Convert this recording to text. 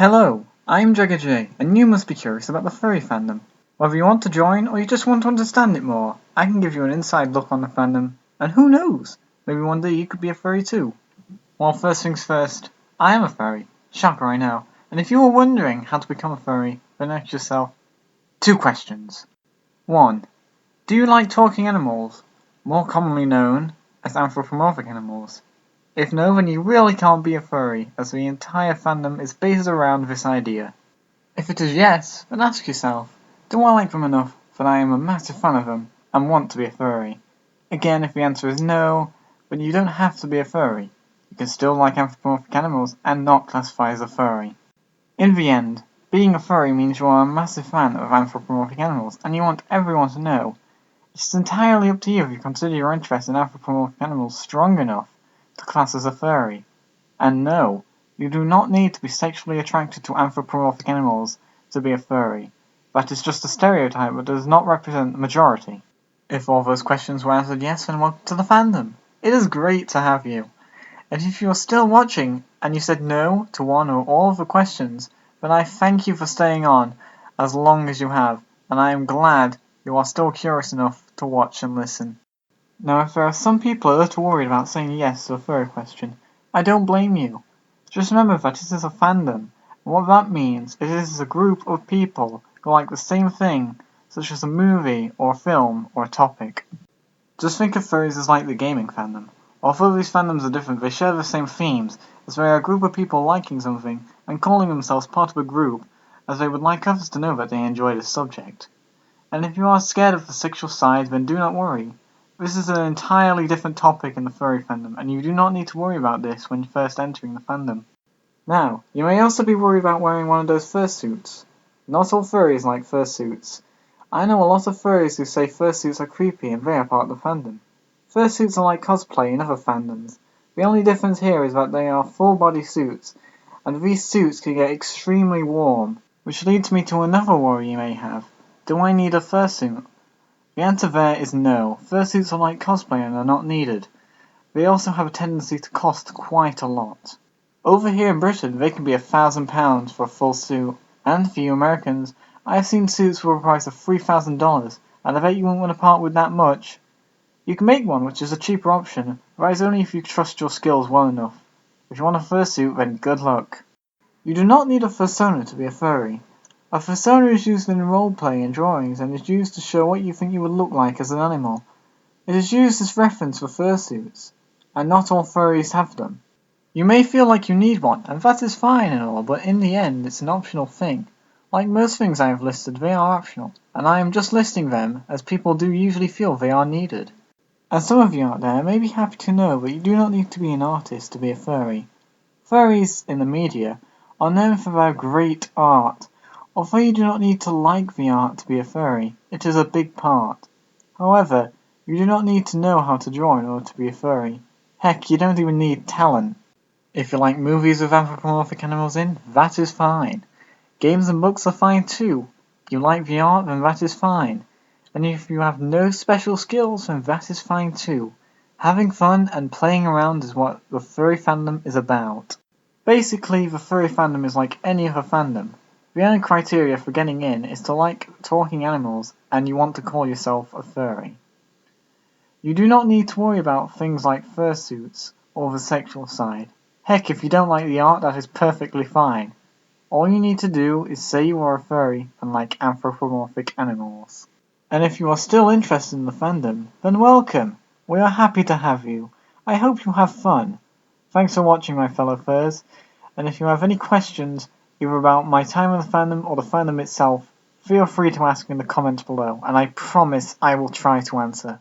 Hello, I'm JagurJay, and you must be curious about the furry fandom. Whether you want to join or you just want to understand it more, I can give you an inside look on the fandom, and who knows, maybe one day you could be a furry too. Well, first things first, I am a furry. Shocker, I know. And if you were wondering how to become a furry, then ask yourself 2 questions. 1. Do you like talking animals, more commonly known as anthropomorphic animals? If no, then you really can't be a furry, as the entire fandom is based around this idea. If it is yes, then ask yourself, do I like them enough that I am a massive fan of them and want to be a furry? Again, if the answer is no, then you don't have to be a furry. You can still like anthropomorphic animals and not classify as a furry. In the end, being a furry means you are a massive fan of anthropomorphic animals and you want everyone to know. It's entirely up to you if you consider your interest in anthropomorphic animals strong enough to class as a furry. And no, you do not need to be sexually attracted to anthropomorphic animals to be a furry. That is just a stereotype that does not represent the majority. If all those questions were answered yes, then welcome to the fandom. It is great to have you. And if you are still watching and you said no to one or all of the questions, then I thank you for staying on as long as you have, and I am glad you are still curious enough to watch and listen. Now, if there are some people a little worried about saying yes to a furry question, I don't blame you. Just remember that it is a fandom, and what that means is it is a group of people who like the same thing, such as a movie or a film or a topic. Just think of furries as like the gaming fandom. Although these fandoms are different, they share the same themes, as they are a group of people liking something and calling themselves part of a group, as they would like others to know that they enjoy this subject. And if you are scared of the sexual side, then do not worry. This is an entirely different topic in the furry fandom, and you do not need to worry about this when first entering the fandom. Now, you may also be worried about wearing one of those fursuits. Not all furries like fursuits. I know a lot of furries who say fursuits are creepy and they are part of the fandom. Fursuits are like cosplay in other fandoms. The only difference here is that they are full-body suits, and these suits can get extremely warm, which leads me to another worry you may have. Do I need a fursuit? The answer there is no. Fursuits are like cosplay and are not needed. They also have a tendency to cost quite a lot. Over here in Britain, they can be £1,000 for a full suit, and for you Americans, I have seen suits for a price of $3,000, and I bet you won't want to part with that much. You can make one, which is a cheaper option, but that is only if you trust your skills well enough. If you want a fursuit, then good luck. You do not need a fursona to be a furry. A fursona is used in roleplay and drawings and is used to show what you think you would look like as an animal. It is used as reference for fursuits, and not all furries have them. You may feel like you need one, and that is fine and all, but in the end it's an optional thing. Like most things I have listed, they are optional, and I am just listing them as people do usually feel they are needed. And some of you out there may be happy to know that you do not need to be an artist to be a furry. Furries, in the media, are known for their great art. Although you do not need to like the art to be a furry, it is a big part. However, you do not need to know how to draw in order to be a furry. Heck, you don't even need talent. If you like movies with anthropomorphic animals in, that is fine. Games and books are fine too. If you like the art, then that is fine. And if you have no special skills, then that is fine too. Having fun and playing around is what the furry fandom is about. Basically, the furry fandom is like any other fandom. The only criteria for getting in is to like talking animals and you want to call yourself a furry. You do not need to worry about things like fursuits or the sexual side. Heck, if you don't like the art, that is perfectly fine. All you need to do is say you are a furry and like anthropomorphic animals. And if you are still interested in the fandom, then welcome! We are happy to have you. I hope you have fun. Thanks for watching, my fellow furs, and if you have any questions, either about my time in the fandom or the fandom itself, feel free to ask in the comments below, and I promise I will try to answer.